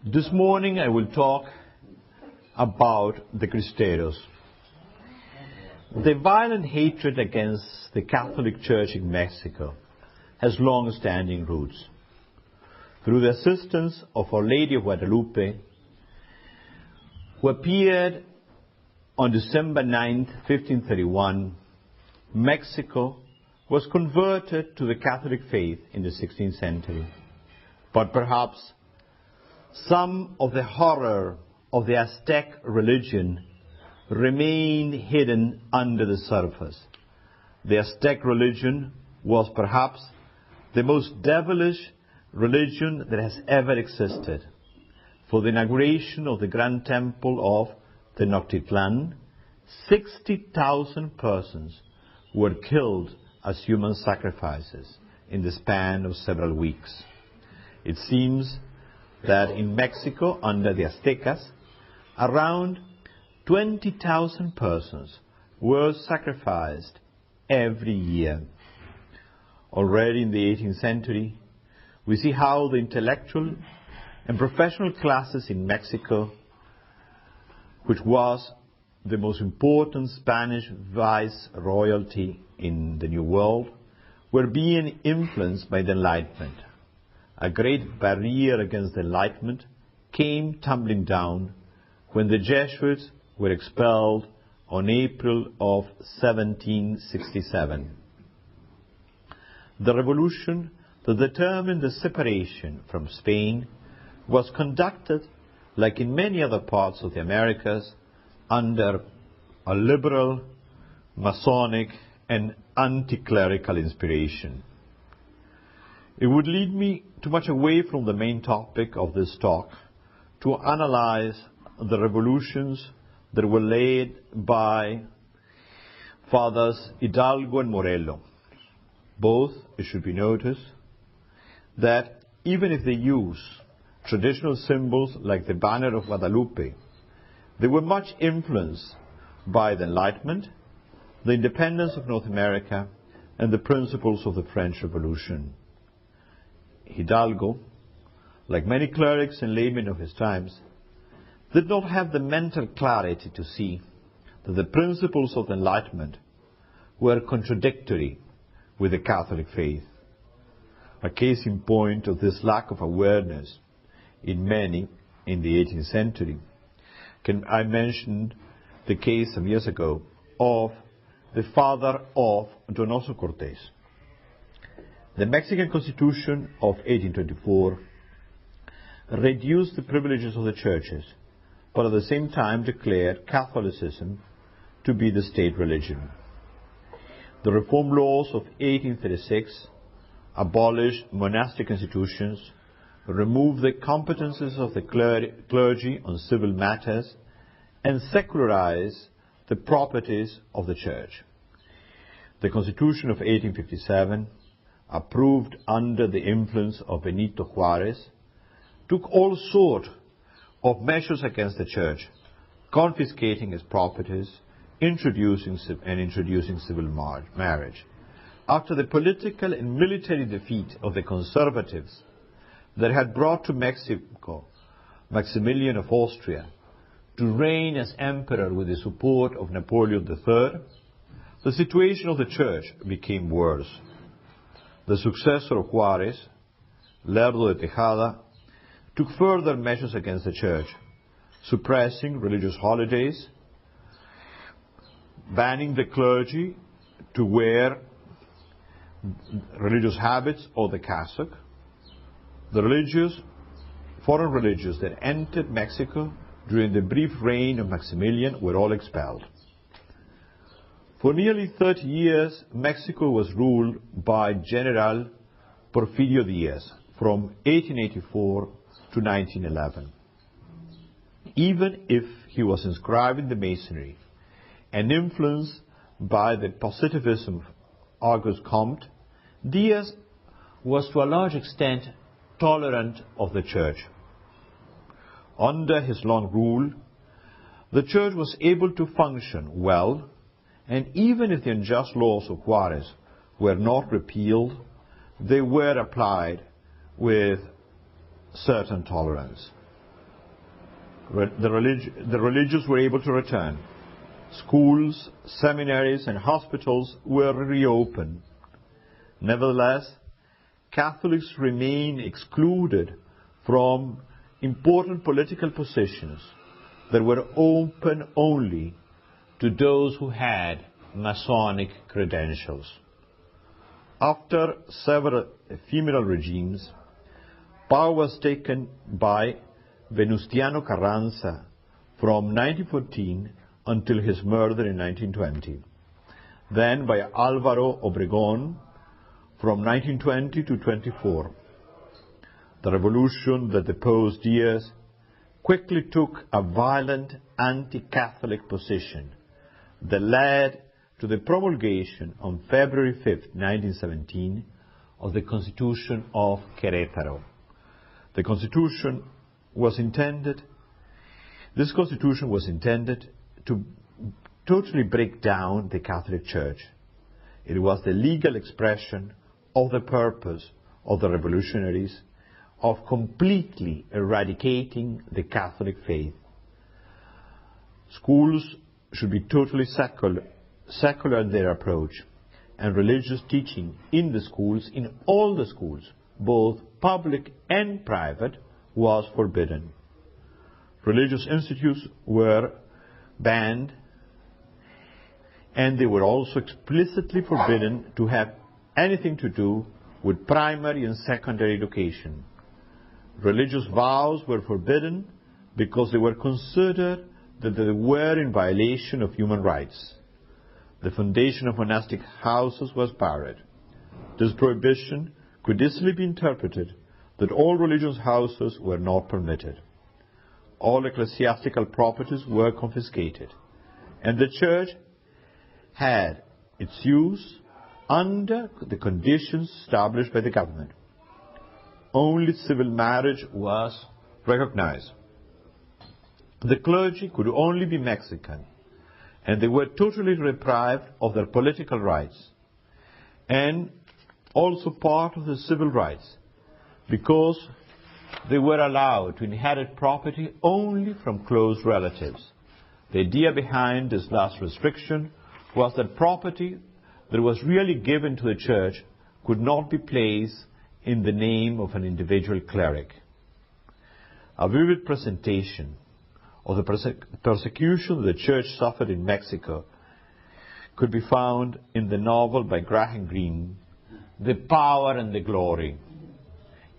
This morning I will talk about the Cristeros. The violent hatred against the Catholic Church in Mexico has long-standing roots. Through the assistance of Our Lady of Guadalupe, who appeared on December 9, 1531, Mexico was converted to the Catholic faith in the 16th century. But perhaps some of the horror of the Aztec religion remained hidden under the surface. The Aztec religion was perhaps the most devilish religion that has ever existed. For the inauguration of the Grand Temple of Tenochtitlan, 60,000 persons were killed as human sacrifices in the span of several weeks. It seems that in Mexico, under the Aztecas, around 20,000 persons were sacrificed every year. Already in the 18th century, we see how the intellectual and professional classes in Mexico, which was the most important Spanish viceroyalty in the New World, were being influenced by the Enlightenment. A great barrier against the Enlightenment came tumbling down when the Jesuits were expelled on April of 1767. The revolution that determined the separation from Spain was conducted, like in many other parts of the Americas, under a liberal, Masonic and anti-clerical inspiration. It would lead me too much away from the main topic of this talk to analyze the revolutions that were led by Fathers Hidalgo and Morelos. Both, it should be noticed, that even if they use traditional symbols like the banner of Guadalupe, they were much influenced by the Enlightenment, the independence of North America, and the principles of the French Revolution. Hidalgo, like many clerics and laymen of his times, did not have the mental clarity to see that the principles of the Enlightenment were contradictory with the Catholic faith. A case in point of this lack of awareness in many in the 18th century. I mentioned the case some years ago of the father of Donoso Cortés. The Mexican Constitution of 1824 reduced the privileges of the churches, but at the same time declared Catholicism to be the state religion. The reform laws of 1836 abolished monastic institutions, removed the competences of the clergy on civil matters, and secularized the properties of the church. The Constitution of 1857, approved under the influence of Benito Juárez, took all sorts of measures against the church, confiscating its properties, introducing civil marriage. After the political and military defeat of the conservatives that had brought to Mexico Maximilian of Austria to reign as emperor with the support of Napoleon III, the situation of the church became worse. The successor of Juárez, Lerdo de Tejada, took further measures against the church, suppressing religious holidays, banning the clergy to wear religious habits or the cassock. The foreign religions that entered Mexico during the brief reign of Maximilian were all expelled. For nearly 30 years, Mexico was ruled by General Porfirio Diaz from 1884 to 1911. Even if he was inscribed in the Masonry and influenced by the positivism of Auguste Comte, Diaz was to a large extent tolerant of the church. Under his long rule, the church was able to function well, and even if the unjust laws of Juárez were not repealed, they were applied with certain tolerance. The religious were able to return. Schools, seminaries, and hospitals were reopened. Nevertheless, Catholics remain excluded from important political positions that were open only to those who had Masonic credentials. After several ephemeral regimes, power was taken by Venustiano Carranza from 1914 until his murder in 1920, then by Álvaro Obregón from 1920 to 24. The revolution that deposed Diaz quickly took a violent anti-Catholic position that led to the promulgation on February 5, 1917, of the Constitution of Querétaro. This constitution was intended to totally break down the Catholic Church. It was the legal expression of the purpose of the revolutionaries of completely eradicating the Catholic faith. Schools should be totally secular in their approach, and religious teaching in the schools, in all the schools, both public and private, was forbidden. Religious institutes were banned, and they were also explicitly forbidden to have anything to do with primary and secondary education. Religious vows were forbidden because they were considered that they were in violation of human rights. The foundation of monastic houses was barred. This prohibition could easily be interpreted that all religious houses were not permitted. All ecclesiastical properties were confiscated, and the Church had its use under the conditions established by the government. Only civil marriage was recognized. The clergy could only be Mexican, and they were totally deprived of their political rights, and also part of the civil rights, because they were allowed to inherit property only from close relatives. The idea behind this last restriction was that property that was really given to the Church could not be placed in the name of an individual cleric. A vivid presentation of the persecution the Church suffered in Mexico could be found in the novel by Graham Greene, The Power and the Glory.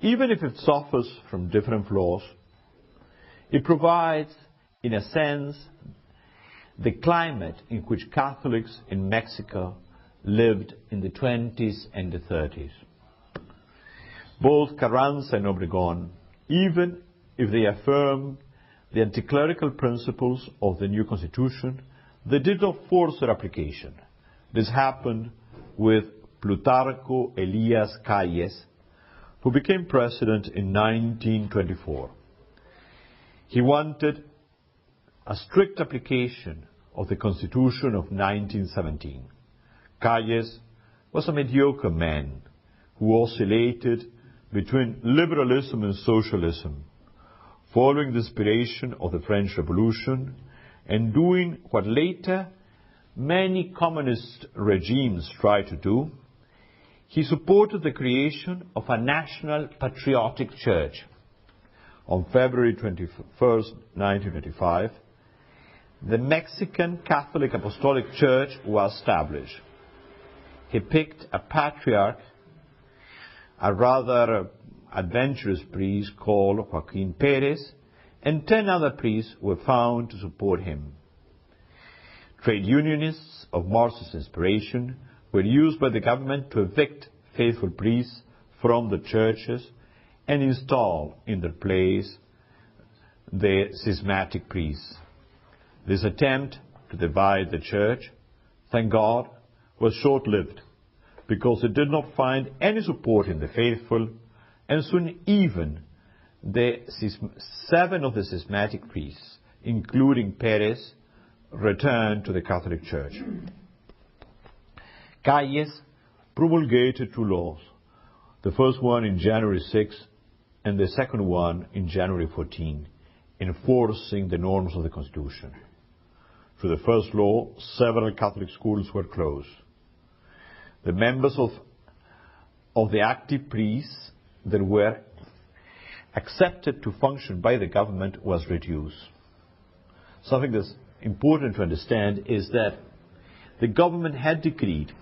Even if it suffers from different flaws, it provides, in a sense, the climate in which Catholics in Mexico lived in the 20s and the 30s. Both Carranza and Obregón, even if they affirmed the anti-clerical principles of the new constitution, they did not force their application. This happened with Plutarco Elías Calles, who became president in 1924. He wanted a strict application of the Constitution of 1917. Calles was a mediocre man who oscillated between liberalism and socialism, following the inspiration of the French Revolution and doing what later many communist regimes tried to do. He supported the creation of a national patriotic church. On February 21, 1925, the Mexican Catholic Apostolic Church was established. He picked a patriarch, a rather adventurous priest called Joaquin Perez, and 10 other priests were found to support him. Trade unionists of Marxist inspiration were used by the government to evict faithful priests from the churches and install in their place the schismatic priests. This attempt to divide the church, thank God, was short-lived, because it did not find any support in the faithful, and soon even the 7 of the schismatic priests, including Perez, returned to the Catholic Church. Calles promulgated 2 laws, the first one in January 6 and the second one in January 14, enforcing the norms of the Constitution. Through the first law, several Catholic schools were closed. The members of the active priests that were accepted to function by the government was reduced. Something that's important to understand is that the government had decreed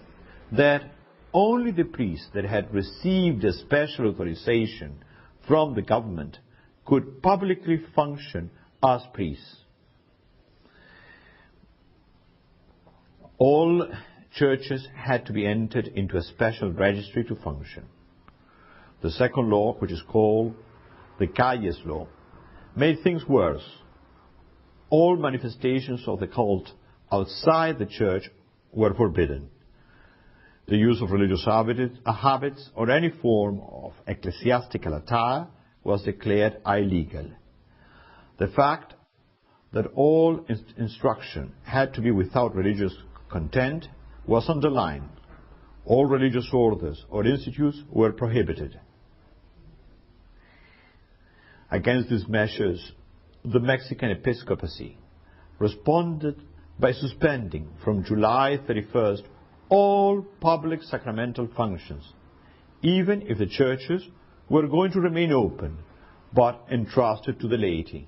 that only the priests that had received a special authorization from the government could publicly function as priests. All churches had to be entered into a special registry to function. The second law, which is called the Calles law, made things worse. All manifestations of the cult outside the church were forbidden. The use of religious habits or any form of ecclesiastical attire was declared illegal. The fact that all instruction had to be without religious content was underlined. All religious orders or institutes were prohibited. Against these measures, the Mexican Episcopacy responded by suspending from July 31st all public sacramental functions, even if the churches were going to remain open, but entrusted to the laity.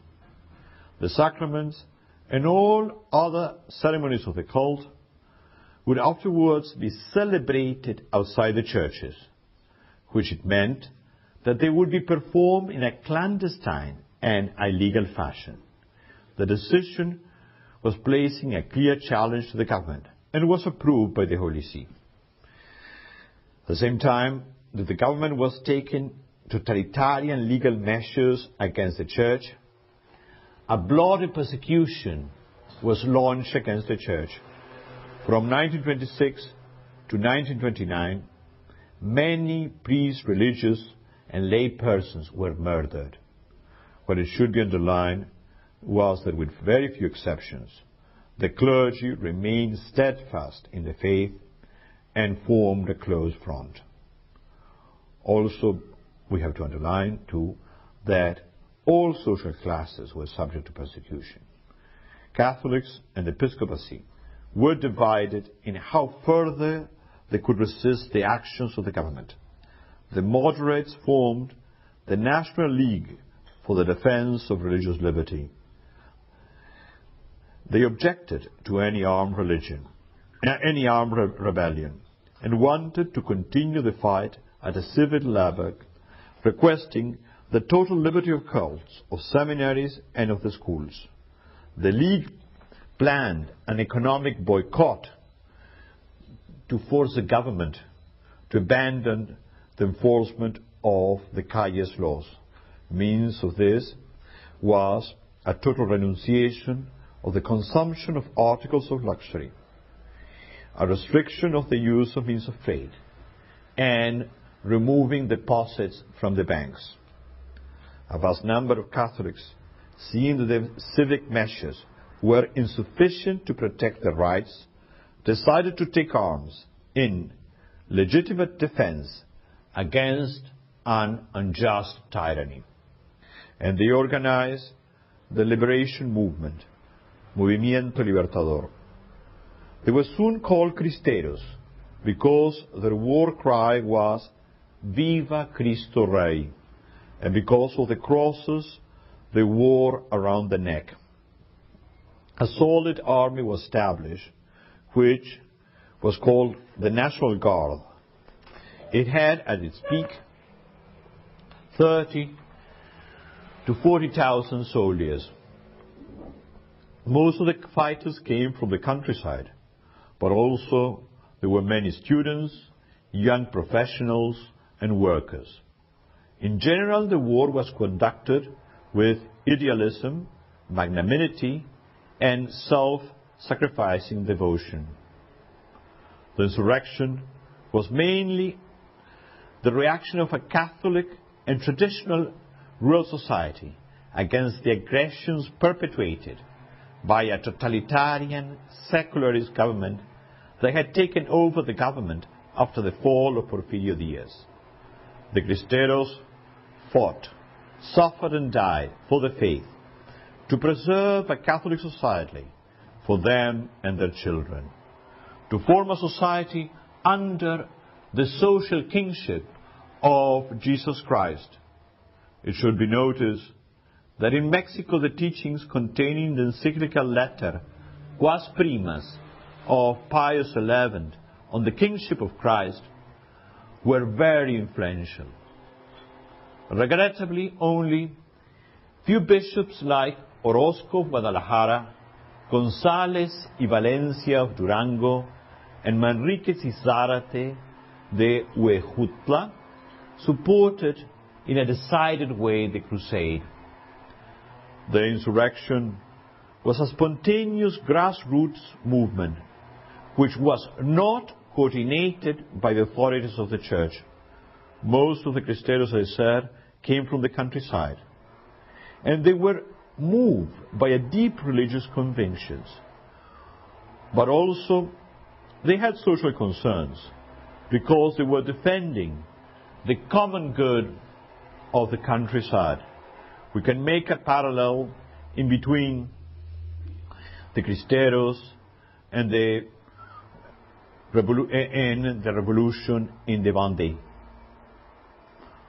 The sacraments and all other ceremonies of the cult would afterwards be celebrated outside the churches, which it meant that they would be performed in a clandestine and illegal fashion. The decision was placing a clear challenge to the government and was approved by the Holy See. At the same time that the government was taking totalitarian legal measures against the church, a bloody persecution was launched against the church. From 1926 to 1929, many priests, religious, and lay persons were murdered. What it should be underlined was that with very few exceptions, the clergy remained steadfast in the faith and formed a close front. Also, we have to underline, too, that all social classes were subject to persecution. Catholics and Episcopacy were divided in how further they could resist the actions of the government. The moderates formed the National League for the Defense of Religious Liberty. They objected to any armed rebellion, and wanted to continue the fight at a civil level, requesting the total liberty of cults, of seminaries, and of the schools. The League planned an economic boycott to force the government to abandon the enforcement of the Calles laws. Means of this was a total renunciation of the consumption of articles of luxury, a restriction of the use of means of trade, and removing deposits from the banks. A vast number of Catholics, seeing that the civic measures were insufficient to protect their rights, decided to take arms in legitimate defense against an unjust tyranny. And they organized the liberation movement, Movimiento Libertador. They were soon called Cristeros because their war cry was Viva Cristo Rey, and because of the crosses they wore around the neck. A solid army was established, which was called the National Guard. It had at its peak 30 to 40,000 soldiers. Most of the fighters came from the countryside, but also there were many students, young professionals, and workers. In general, the war was conducted with idealism, magnanimity, and self-sacrificing devotion. The insurrection was mainly the reaction of a Catholic and traditional rural society against the aggressions perpetrated by a totalitarian, secularist government that had taken over the government after the fall of Porfiriato Diaz. The Cristeros fought, suffered and died for the faith, to preserve a Catholic society for them and their children, to form a society under the social kingship of Jesus Christ. It should be noticed that in Mexico the teachings containing the encyclical letter Quas Primas of Pius XI on the kingship of Christ were very influential. Regrettably, only few bishops like Orozco of Guadalajara, González y Valencia of Durango, and Manriquez y Zárate de Huejutla supported in a decided way the crusade. The insurrection was a spontaneous grassroots movement which was not coordinated by the authorities of the church. Most of the Cristeros, as I said, came from the countryside, and they were moved by a deep religious convictions. But also they had social concerns because they were defending the common good of the countryside. We can make a parallel in between the Cristeros and the revolution in the Vendée.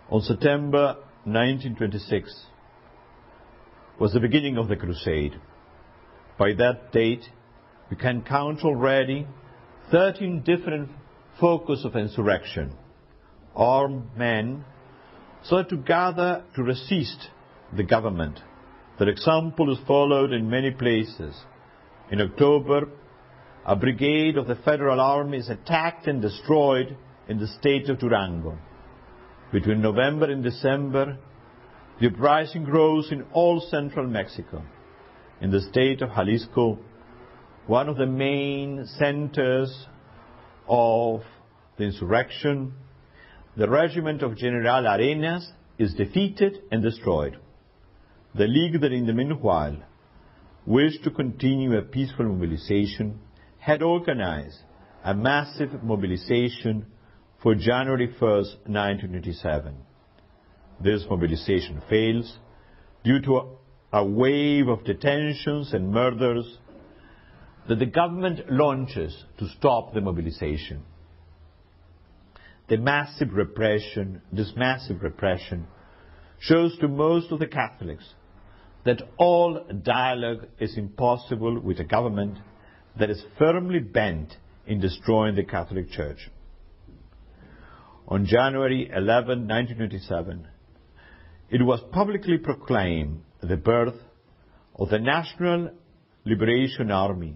On September 1926 was the beginning of the crusade. By that date, we can count already 13 different focus of insurrection. Armed men sought to gather to resist the government. Their example is followed in many places. In October, a brigade of the Federal Army is attacked and destroyed in the state of Durango. Between November and December, the uprising grows in all central Mexico. In the state of Jalisco, one of the main centers of the insurrection, the regiment of General Arenas is defeated and destroyed. The League that in the meanwhile wished to continue a peaceful mobilization had organized a massive mobilization for January 1st, 1927. This mobilization fails due to a wave of detentions and murders that the government launches to stop the mobilization. This massive repression shows to most of the Catholics that all dialogue is impossible with a government that is firmly bent in destroying the Catholic Church. On January 11, 1927, it was publicly proclaimed the birth of the National Liberation Army.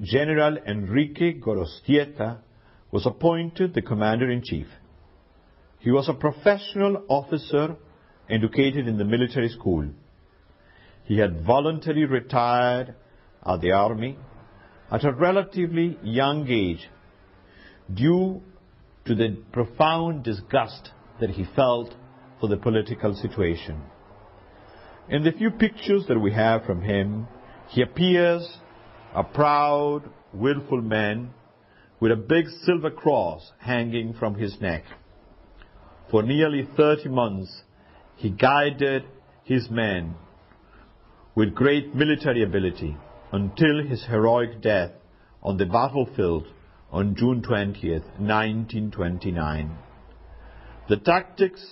General Enrique Gorostieta was appointed the commander-in-chief. He was a professional officer educated in the military school. He had voluntarily retired at the army at a relatively young age due to the profound disgust that he felt for the political situation. In the few pictures that we have from him, he appears a proud, willful man with a big silver cross hanging from his neck. For nearly 30 months, he guided his men with great military ability until his heroic death on the battlefield on June 20th, 1929. The tactics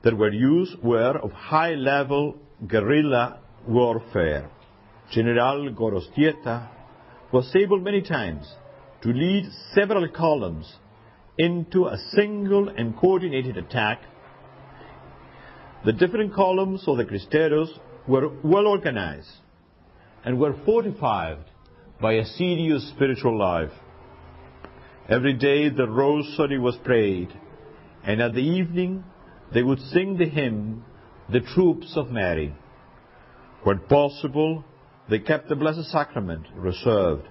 that were used were of high-level guerrilla warfare. General Gorostieta was able many times to lead several columns into a single and coordinated attack. The different columns of the Cristeros were well organized and were fortified by a serious spiritual life. Every day the rosary was prayed, and at the evening they would sing the hymn, "The Troops of Mary." When possible, they kept the Blessed Sacrament reserved,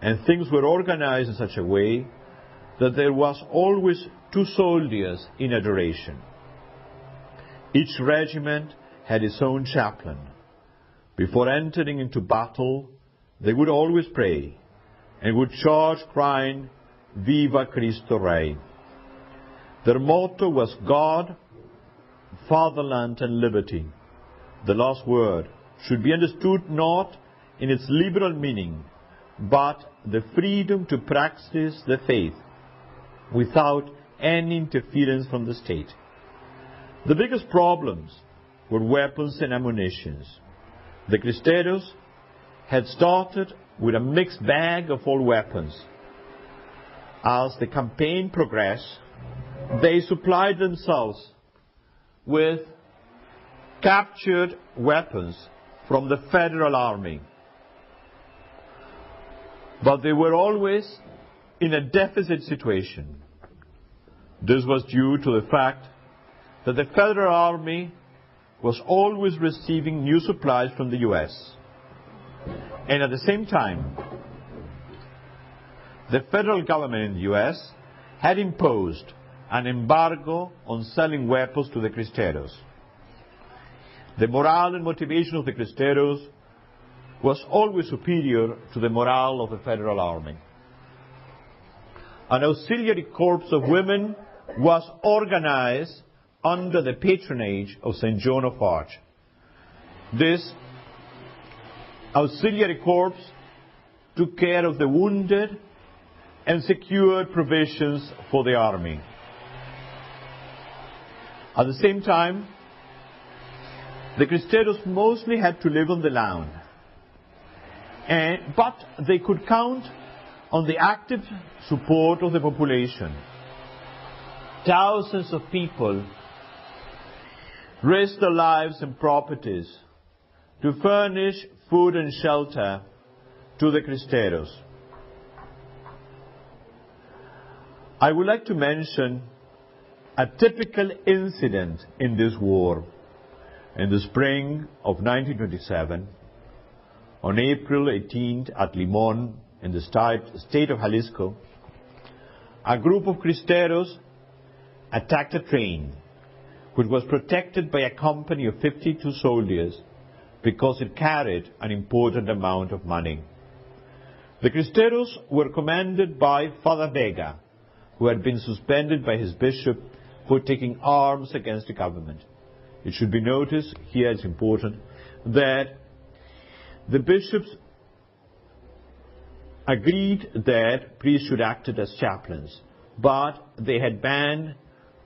and things were organized in such a way that there was always 2 soldiers in adoration. Each regiment had its own chaplain. Before entering into battle, they would always pray and would charge crying, "Viva Cristo Rey." Their motto was God, Fatherland and Liberty. the last word, should be understood not in its liberal meaning, but the freedom to practice the faith without any interference from the state. The biggest problems were weapons and ammunition. The Cristeros had started with a mixed bag of all weapons. As the campaign progressed, they supplied themselves with captured weapons from the Federal Army. But they were always in a deficit situation. This was due to the fact that the Federal Army was always receiving new supplies from the US. And at the same time, the federal government in the US had imposed an embargo on selling weapons to the Cristeros. The morale and motivation of the Cristeros was always superior to the morale of the Federal Army. An auxiliary corps of women was organized under the patronage of St. Joan of Arc. This auxiliary corps took care of the wounded and secured provisions for the army. At the same time, the Cristeros mostly had to live on the land, but they could count on the active support of the population. Thousands of people risked their lives and properties to furnish food and shelter to the Cristeros. I would like to mention a typical incident in this war. In the spring of 1927, on April 18th at Limon, in the state of Jalisco, a group of Cristeros attacked a train which was protected by a company of 52 soldiers because it carried an important amount of money. The Cristeros were commanded by Father Vega, who had been suspended by his bishop for taking arms against the government. It should be noticed, here it's important, that the bishops agreed that priests should act as chaplains, but they had banned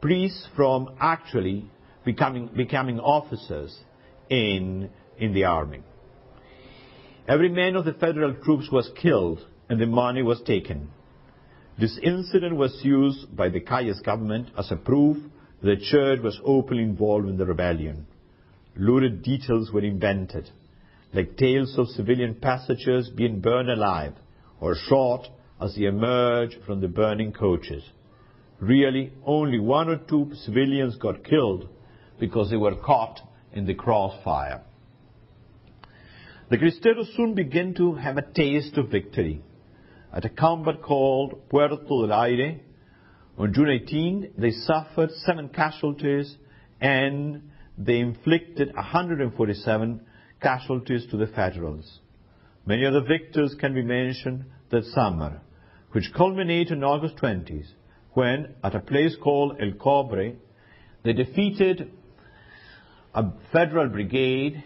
priests from actually becoming officers in the army. Every man of the federal troops was killed and the money was taken. This incident was used by the Calles government as a proof that the church was openly involved in the rebellion. Lurid details were invented, like tales of civilian passengers being burned alive or shot as they emerged from the burning coaches. Really, only 1 or 2 civilians got killed because they were caught in the crossfire. The Cristeros soon began to have a taste of victory. At a combat called Puerto del Aire, on June 18, they suffered 7 casualties and they inflicted 147 casualties to the Federals. Many other victories can be mentioned that summer, which culminated on August 20th, when, at a place called El Cobre, they defeated a Federal brigade,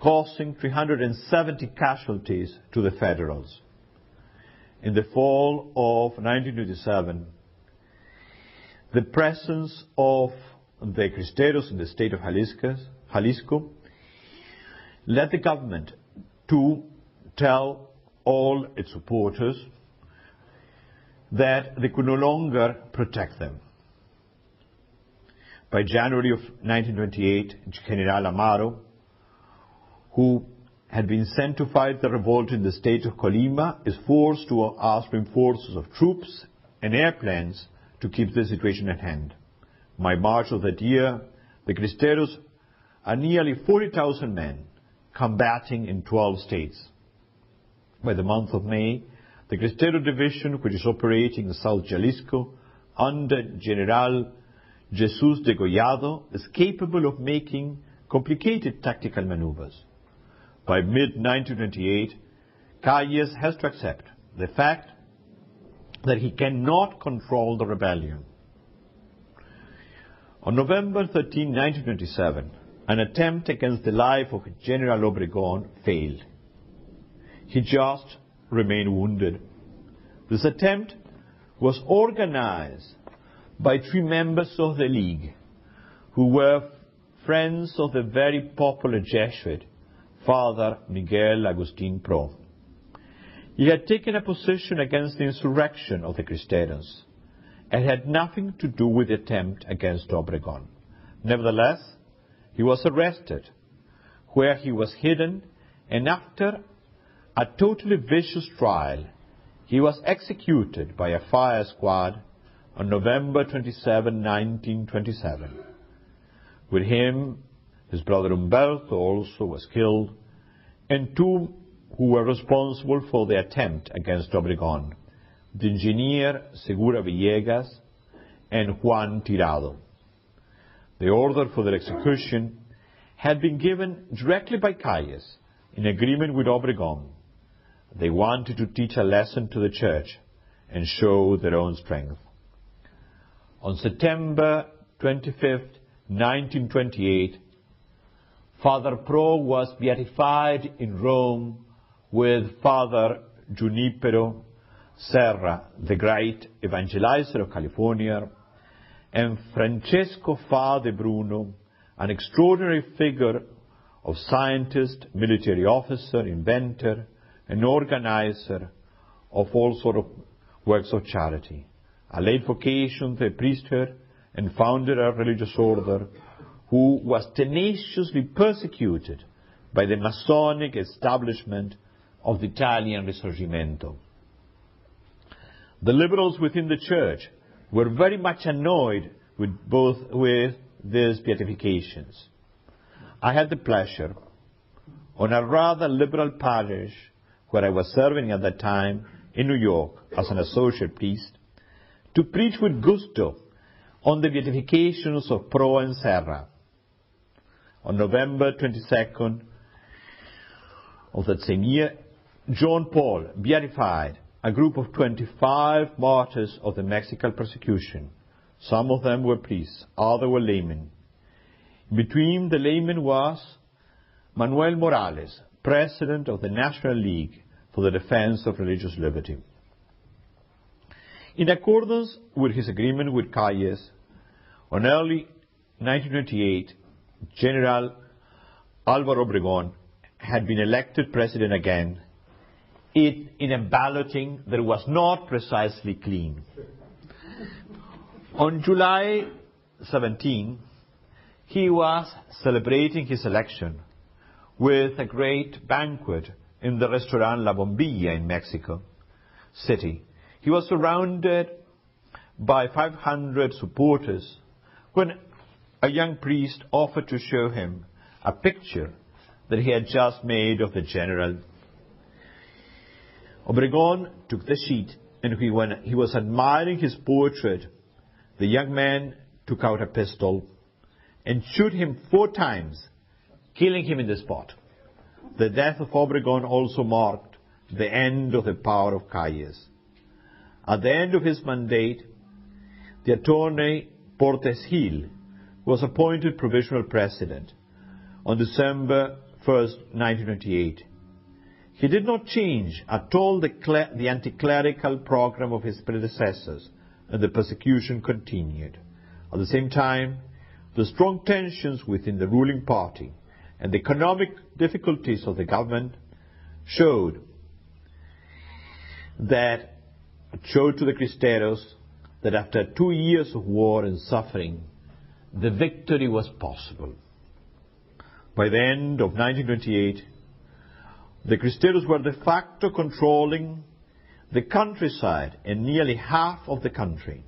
causing 370 casualties to the Federals. In the fall of 1927, the presence of the Cristeros in the state of Jalisco led the government to tell all its supporters that they could no longer protect them. By January of 1928, General Amaro, who had been sent to fight the revolt in the state of Colima, is forced to ask reinforcements of troops and airplanes to keep the situation at hand. By March of that year, the Cristeros are nearly 40,000 men combating in 12 states. By the month of May, the Cristero division, which is operating in South Jalisco under General Jesus de Gollado, is capable of making complicated tactical maneuvers. By mid-1928, Calles has to accept the fact that he cannot control the rebellion. On November 13, 1927, an attempt against the life of General Obregón failed. He just remained wounded. This attempt was organized by 3 members of the League who were friends of the very popular Jesuit, Father Miguel Agustín Pro. He had taken a position against the insurrection of the Cristeros and had nothing to do with the attempt against Obregón. Nevertheless, he was arrested, where he was hidden, and after a totally vicious trial, he was executed by a fire squad on November 27, 1927. With him, his brother Humberto also was killed, and 2 who were responsible for the attempt against Obregón, the engineer Segura Villegas and Juan Tirado. The order for their execution had been given directly by Calles in agreement with Obregón. They wanted to teach a lesson to the Church and show their own strength. On September 25, 1928, Father Pro was beatified in Rome with Father Junipero Serra, the great evangelizer of California, and Francesco Fa de Bruno, an extraordinary figure of scientist, military officer, inventor, and organizer of all sorts of works of charity, a late vocation to the priesthood, and founded a religious order who was tenaciously persecuted by the Masonic establishment of the Italian Risorgimento. The liberals within the Church were very much annoyed with these beatifications. I had the pleasure, on a rather liberal parish where I was serving at that time in New York as an associate priest, to preach with gusto on the beatifications of Pro and Serra. On November 22nd of that same year, John Paul beatified a group of 25 martyrs of the Mexican persecution. Some of them were priests, others were laymen. Between the laymen was Manuel Morales, president of the National League for the Defense of Religious Liberty. In accordance with his agreement with Calles, on early 1928, General Álvaro Obregón had been elected president again in a balloting that was not precisely clean. On July 17, he was celebrating his election with a great banquet in the restaurant La Bombilla in Mexico City. He was surrounded by 500 supporters when a young priest offered to show him a picture that he had just made of the general. Obregón took the sheet, and when he was admiring his portrait, the young man took out a pistol and shot him 4 times, killing him in the spot. The death of Obregón also marked the end of the power of Calles. At the end of his mandate, the attorney Portes Gil was appointed provisional president on December 1st, 1928. He did not change at all the anti-clerical program of his predecessors, and the persecution continued. At the same time, the strong tensions within the ruling party and the economic difficulties of the government showed to the Cristeros that after 2 years of war and suffering, the victory was possible. By the end of 1928, the Cristeros were de facto controlling the countryside and nearly half of the country.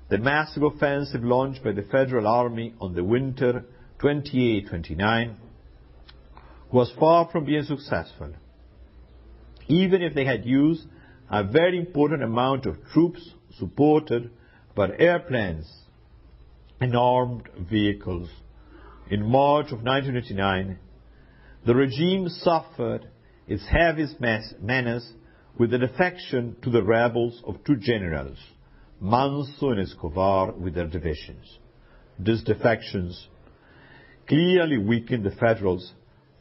The massive offensive launched by the Federal Army on the winter 28-29 was far from being successful, even if they had used a very important amount of troops supported by airplanes and armed vehicles. In March of 1929, the regime suffered its heaviest menace with the defection to the rebels of 2 generals, Manso and Escobar, with their divisions. These defections clearly weakened the Federals,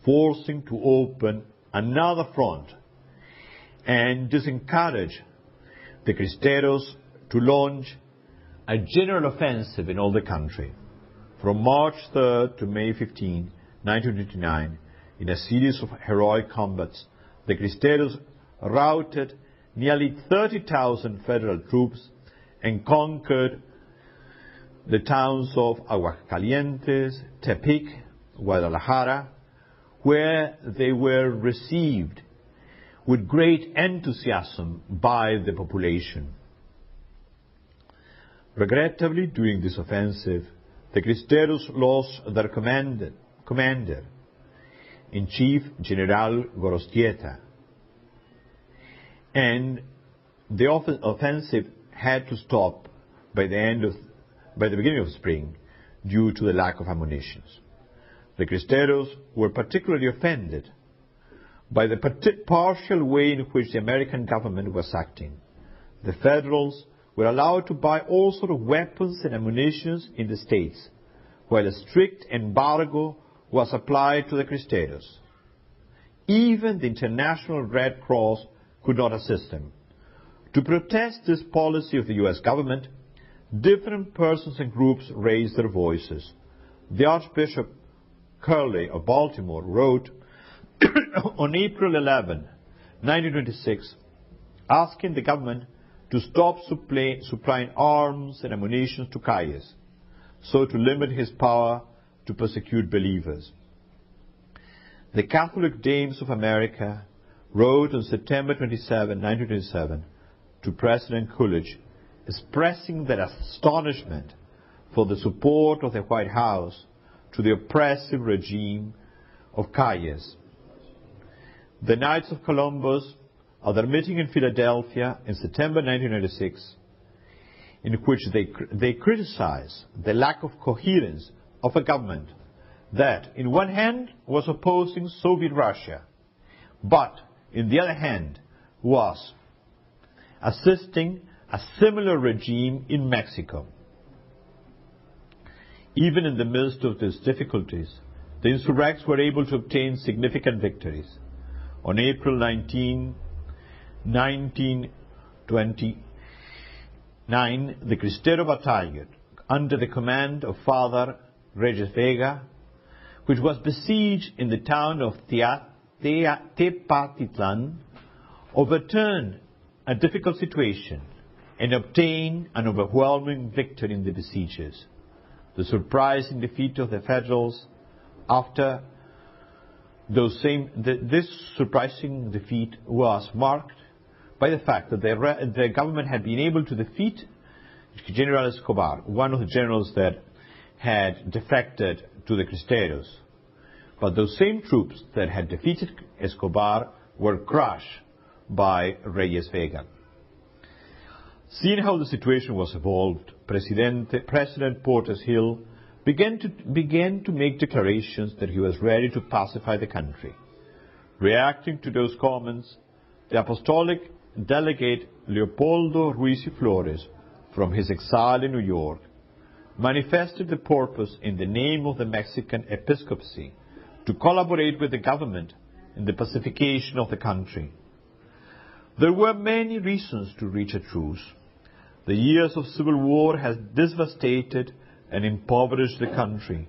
forcing to open another front and disencourage the Cristeros to launch a general offensive in all the country. From March 3rd to May 15, 1929, in a series of heroic combats, the Cristeros routed nearly 30,000 Federal troops and conquered the towns of Aguascalientes, Tepic, Guadalajara, where they were received with great enthusiasm by the population. Regrettably, during this offensive, the Cristeros lost their commander-in-chief, General Gorostieta, and the offensive had to stop by the beginning of spring due to the lack of ammunition. The Cristeros were particularly offended by the partial way in which the American government was acting. The Federals were allowed to buy all sorts of weapons and ammunition in the States, while a strict embargo was applied to the Cristeros. Even the International Red Cross could not assist them. To protest this policy of the U.S. government, different persons and groups raised their voices. The Archbishop Curley of Baltimore wrote on April 11, 1926, asking the government to stop supplying arms and ammunition to Calles, so to limit his power to persecute believers. The Catholic Dames of America wrote on September 27, 1927, to President Coolidge, expressing their astonishment for the support of the White House to the oppressive regime of Calles. The Knights of Columbus, at their meeting in Philadelphia in September 1996, in which they criticized the lack of coherence of a government that, in one hand, was opposing Soviet Russia, but, in the other hand, was assisting a similar regime in Mexico. Even in the midst of these difficulties, the insurrects were able to obtain significant victories. On April 19, 1929, the Cristero Battalion, under the command of Father Reyes Vega, which was besieged in the town of Tepatitlan, overturned a difficult situation and obtained an overwhelming victory in the besiegers. The surprising defeat of the Federals after this surprising defeat was marked by the fact that the government had been able to defeat General Escobar, one of the generals that had defected to the Cristeros. But those same troops that had defeated Escobar were crushed by Reyes Vega. Seeing how the situation was evolved, President Portes Gil began to make declarations that he was ready to pacify the country. Reacting to those comments, the apostolic delegate Leopoldo Ruiz y Flores, from his exile in New York, manifested the purpose in the name of the Mexican Episcopacy to collaborate with the government in the pacification of the country. There were many reasons to reach a truce. The years of civil war had devastated and impoverished the country,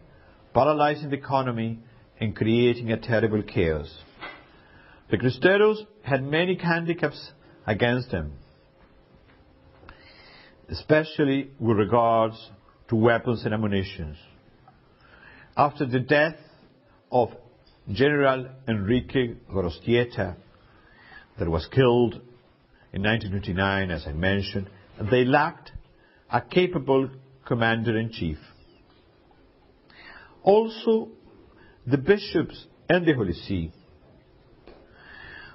paralyzing the economy and creating a terrible chaos. The Cristeros had many handicaps against them, especially with regards to weapons and ammunition. After the death of General Enrique Gorostieta, that was killed in 1929, as I mentioned, they lacked a capable commander-in-chief. Also, the bishops and the Holy See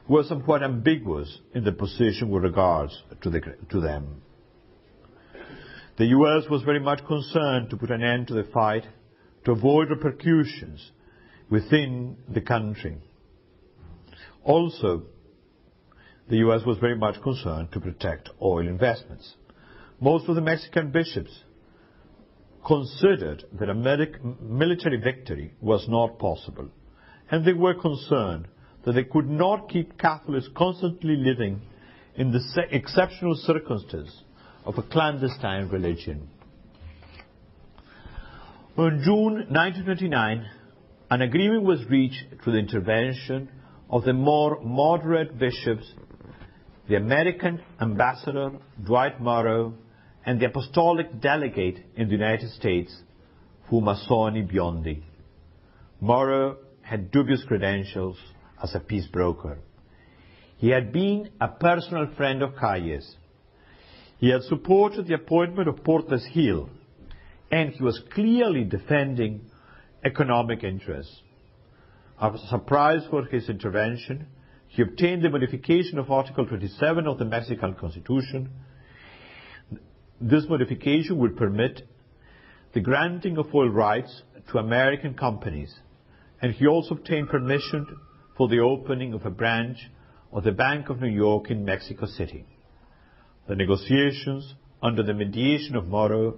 were somewhat ambiguous in their position with regards to them. The U.S. was very much concerned to put an end to the fight to avoid repercussions within the country. Also, the U.S. was very much concerned to protect oil investments. Most of the Mexican bishops considered that a military victory was not possible, and they were concerned that they could not keep Catholics constantly living in the exceptional circumstances of a clandestine religion. On June 1929, an agreement was reached through the intervention of the more moderate bishops, the American ambassador Dwight Morrow, and the apostolic delegate in the United States, Fu Massoni Biondi. Morrow had dubious credentials as a peace broker. He had been a personal friend of Calles. He had supported the appointment of Portes Gil, and he was clearly defending economic interests. As a prize for his intervention, he obtained the modification of Article 27 of the Mexican Constitution. This modification would permit the granting of oil rights to American companies, and he also obtained permission for the opening of a branch of the Bank of New York in Mexico City. The negotiations, under the mediation of Morrow,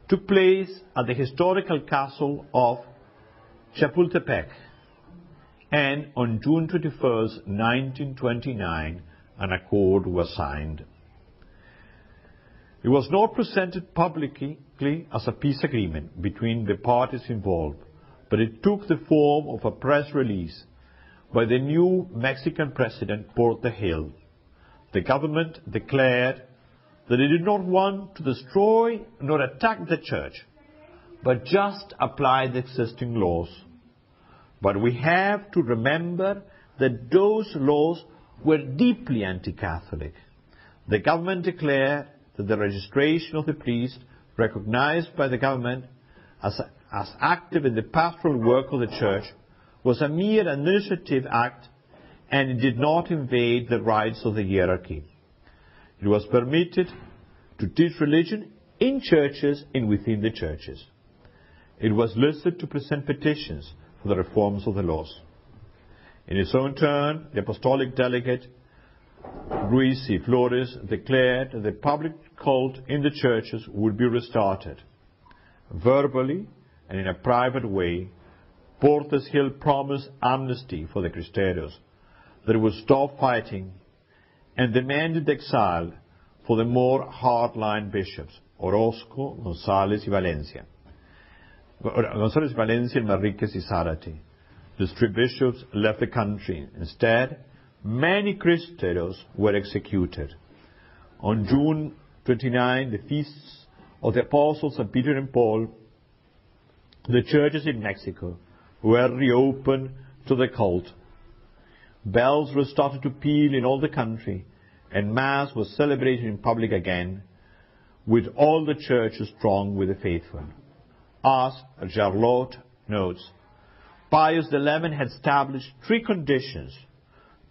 took place at the historical castle of Chapultepec, and on June 21, 1929, an accord was signed. It was not presented publicly as a peace agreement between the parties involved, but it took the form of a press release by the new Mexican president, Portes Gil. The government declared that it did not want to destroy nor attack the church, but just apply the existing laws. But we have to remember that those laws were deeply anti-Catholic. The government declared that the registration of the priest, recognized by the government as active in the pastoral work of the church, was a mere administrative act, and it did not invade the rights of the hierarchy. It was permitted to teach religion in churches and within the churches. It was listed to present petitions for the reforms of the laws. In his own turn, the apostolic delegate, Ruiz y Flores, declared that the public cult in the churches would be restarted. Verbally and in a private way, Portes Gil promised amnesty for the Cristeros, that it would stop fighting, and demanded exile for the more hardline bishops, Orozco, González y Valencia. González y Valencia, and Manriquez y Zárate. These three bishops left the country. Instead, many Cristeros were executed. On June 29, the feasts of the Apostles St. Peter and Paul, the churches in Mexico were reopened to the cult. Bells were started to peal in all the country, and Mass was celebrated in public again, with all the churches thronged with the faithful. As Jarlot notes, Pius XI had established three conditions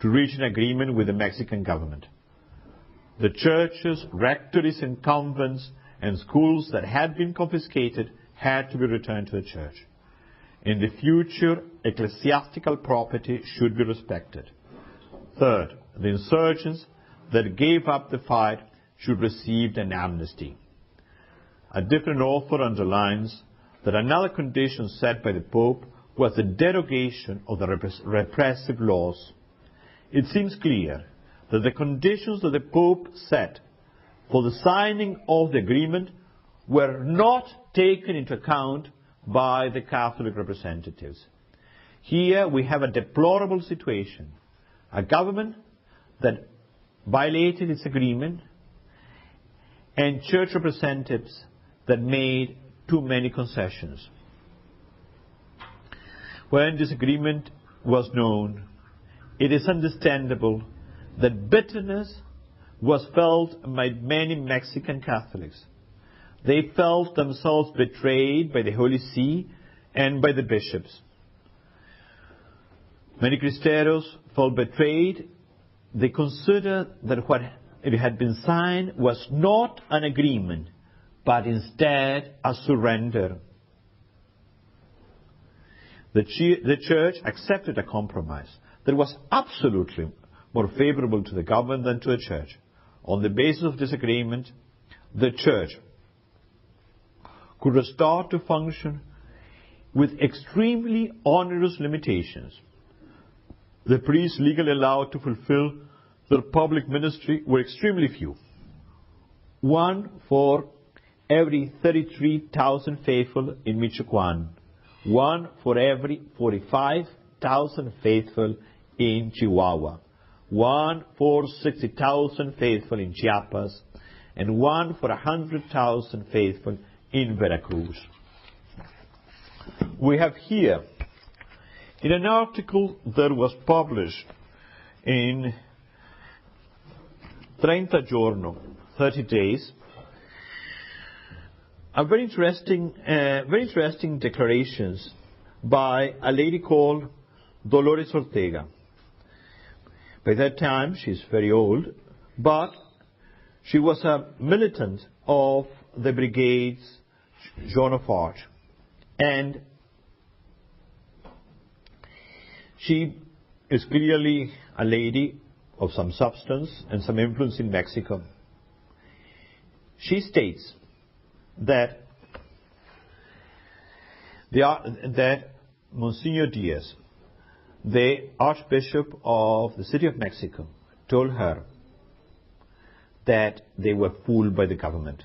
to reach an agreement with the Mexican government. The churches, rectories and convents and schools that had been confiscated had to be returned to the church. In the future, ecclesiastical property should be respected. Third, the insurgents that gave up the fight should receive an amnesty. A different author underlines that another condition set by the Pope was the derogation of the repressive laws. It seems clear that the conditions that the Pope set for the signing of the agreement were not taken into account by the Catholic representatives. Here we have a deplorable situation, a government that violated its agreement, and church representatives that made too many concessions. When this agreement was known, it is understandable that bitterness was felt by many Mexican Catholics. They felt themselves betrayed by the Holy See and by the bishops. Many Cristeros felt betrayed. They considered that what it had been signed was not an agreement, but instead a surrender. The church accepted a compromise that was absolutely more favorable to the government than to the church. On the basis of this agreement, the church could restart to function with extremely onerous limitations. The priests legally allowed to fulfill their public ministry were extremely few. One for every 33,000 faithful in Michoacán, one for every 45,000 faithful in Chihuahua, one for 60,000 faithful in Chiapas, and one for 100,000 faithful in Veracruz. We have here, in an article that was published in 30 Giorno, 30 days, a very interesting declarations by a lady called Dolores Ortega. By that time, she's very old, but she was a militant of the Brigade's Joan of Arc. And she is clearly a lady of some substance and some influence in Mexico. She states that Monsignor Diaz, the Archbishop of the City of Mexico, told her that they were fooled by the government.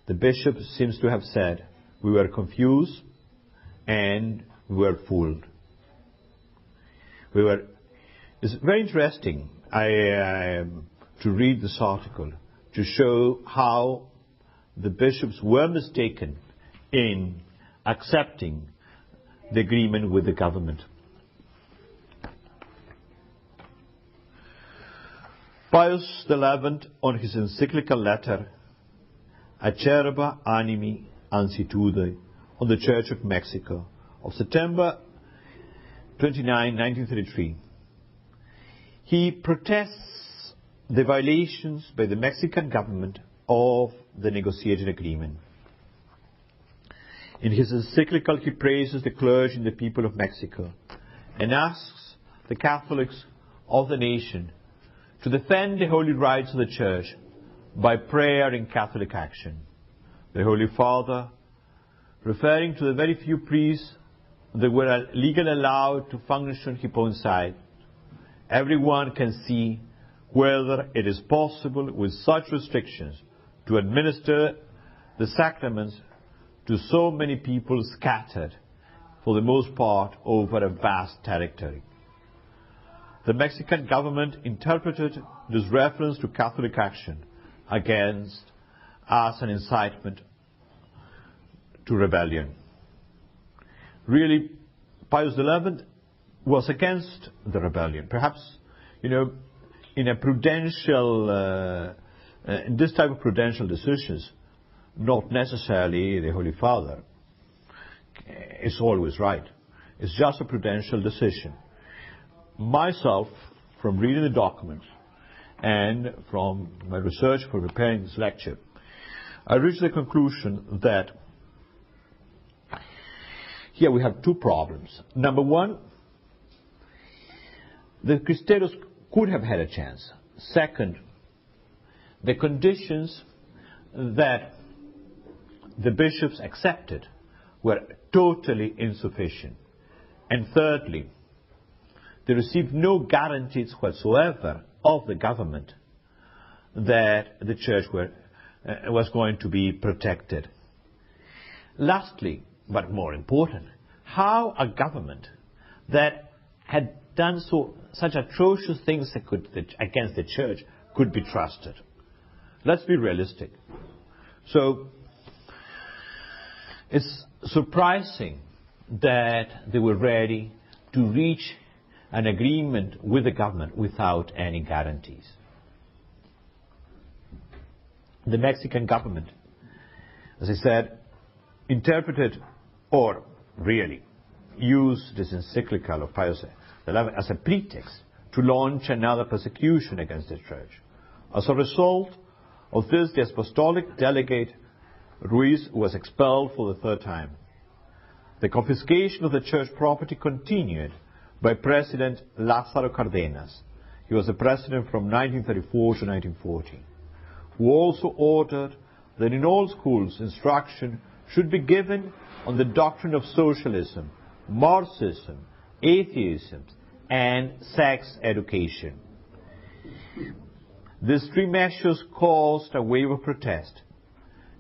The bishop seems to have said, we were confused and we were fooled. It's very interesting to read this article to show how the bishops were mistaken in accepting the agreement with the government. Pius XI, on his encyclical letter, Acerba Animi Ansitude, on the Church of Mexico, of September 29, 1933, he protests the violations by the Mexican government of the negotiated agreement. In his encyclical, he praises the clergy and the people of Mexico and asks the Catholics of the nation to defend the holy rights of the Church by prayer and Catholic action. The Holy Father, referring to the very few priests that were legally allowed to function, he points out, everyone can see whether it is possible with such restrictions to administer the sacraments to so many people scattered, for the most part, over a vast territory. The Mexican government interpreted this reference to Catholic action against as an incitement to rebellion. Really, Pius XI was against the rebellion. Perhaps, in a prudential, in this type of prudential decisions, not necessarily the Holy Father is always right. It's just a prudential decision. Myself, from reading the documents and from my research for preparing this lecture, I reached the conclusion that here we have two problems. Number one, the Cristeros could have had a chance. Second, the conditions that the bishops accepted were totally insufficient. And thirdly, they received no guarantees whatsoever of the government that the Church was going to be protected. Lastly, but more important, how a government that had done such atrocious things against the Church could be trusted. Let's be realistic. So, it's surprising that they were ready to reach an agreement with the government without any guarantees. The Mexican government, as I said, interpreted or really used this encyclical of Pius XI as a pretext to launch another persecution against the Church. As a result of this, the apostolic delegate Ruiz was expelled for the third time. The confiscation of the Church property continued by President Lázaro Cárdenas. He was the president from 1934 to 1940, who also ordered that in all schools instruction should be given on the doctrine of socialism, Marxism, atheism, and sex education. These three measures caused a wave of protest,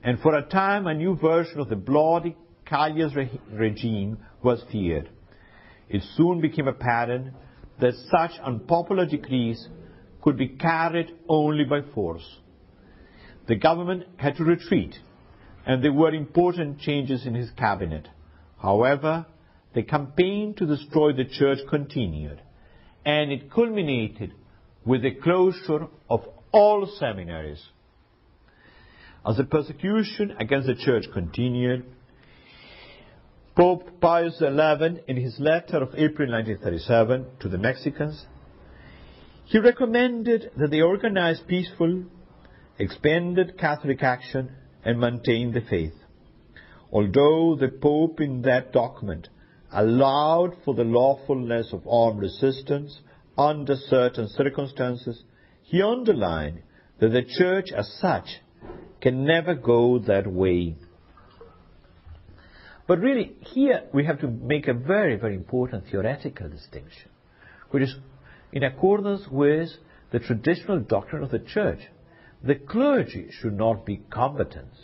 and for a time a new version of the bloody Calles regime was feared. It soon became apparent that such unpopular decrees could be carried only by force. The government had to retreat, and there were important changes in his cabinet. However, the campaign to destroy the church continued, and it culminated with the closure of all seminaries. As the persecution against the church continued, Pope Pius XI, in his letter of April 1937 to the Mexicans, he recommended that they organize peaceful, expanded Catholic action and maintain the faith. Although the Pope in that document allowed for the lawfulness of armed resistance under certain circumstances, he underlined that the Church as such can never go that way. But really, here we have to make a very, very important theoretical distinction, which is in accordance with the traditional doctrine of the Church. The clergy should not be combatants,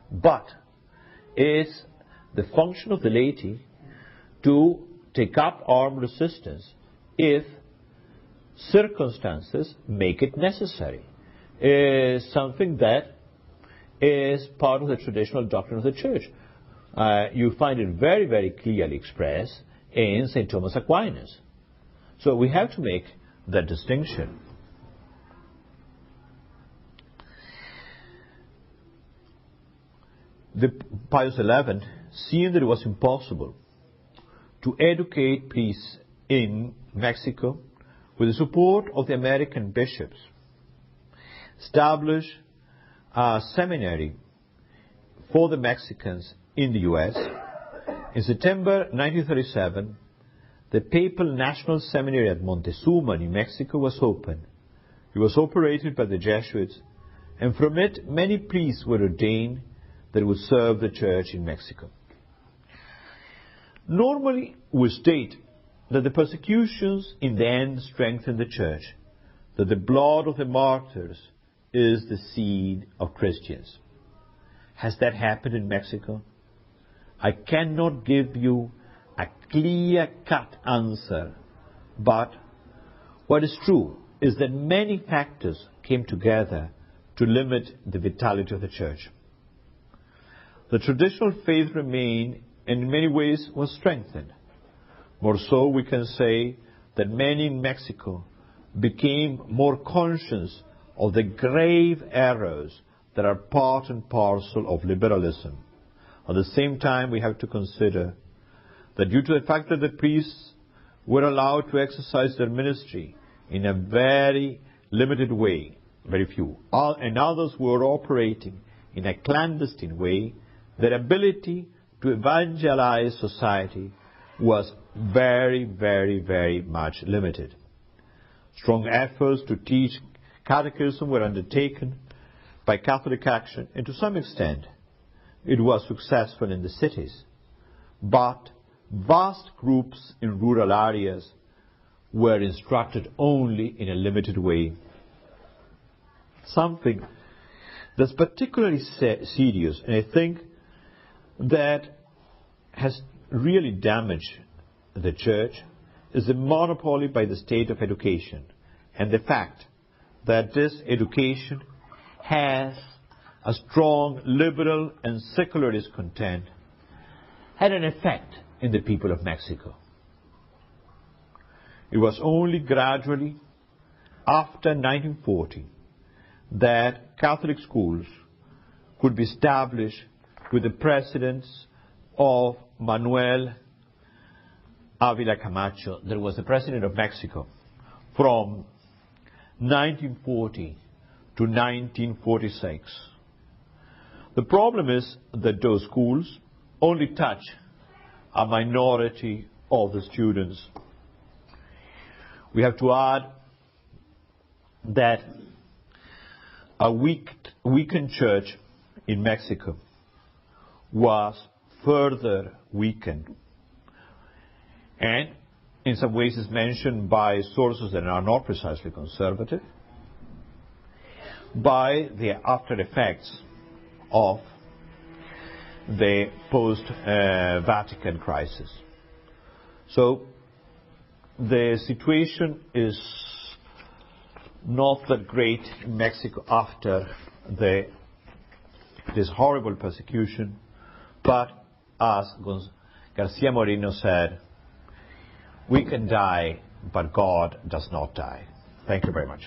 but it's the function of the laity to take up armed resistance if circumstances make it necessary. It's something that is part of the traditional doctrine of the Church. You find it very, very clearly expressed in St. Thomas Aquinas. So we have to make that distinction. The Pius XI, seeing that it was impossible to educate priests in Mexico with the support of the American bishops, established a seminary for the Mexicans in the U.S. In September 1937, the Papal National Seminary at Montezuma, New Mexico, was opened. It was operated by the Jesuits, and from it many priests were ordained that would serve the Church in Mexico. Normally, we state that the persecutions in the end strengthen the Church, that the blood of the martyrs is the seed of Christians. Has that happened in Mexico? I cannot give you a clear-cut answer, but what is true is that many factors came together to limit the vitality of the Church. The traditional faith remained and in many ways was strengthened. More so, we can say that many in Mexico became more conscious of the grave errors that are part and parcel of liberalism. At the same time, we have to consider that due to the fact that the priests were allowed to exercise their ministry in a very limited way, very few, and others were operating in a clandestine way, their ability to evangelize society was very, very, very much limited. Strong efforts to teach catechism were undertaken by Catholic action, and to some extent it was successful in the cities. But vast groups in rural areas were instructed only in a limited way. Something that's particularly serious, and I think that has really damaged the Church, is the monopoly by the state of education, and the fact that this education has a strong liberal and secularist content had an effect in the people of Mexico. It was only gradually after 1940 that Catholic schools could be established with the presidents of Manuel Ávila Camacho, that was the president of Mexico, from 1940 to 1946. The problem is that those schools only touch a minority of the students. We have to add that a weakened church in Mexico was further weakened, and in some ways is mentioned by sources that are not precisely conservative, by the after effects of the post-Vatican crisis. So the situation is not that great in Mexico after this horrible persecution, but as Garcia Moreno said, we can die, but God does not die. Thank you very much.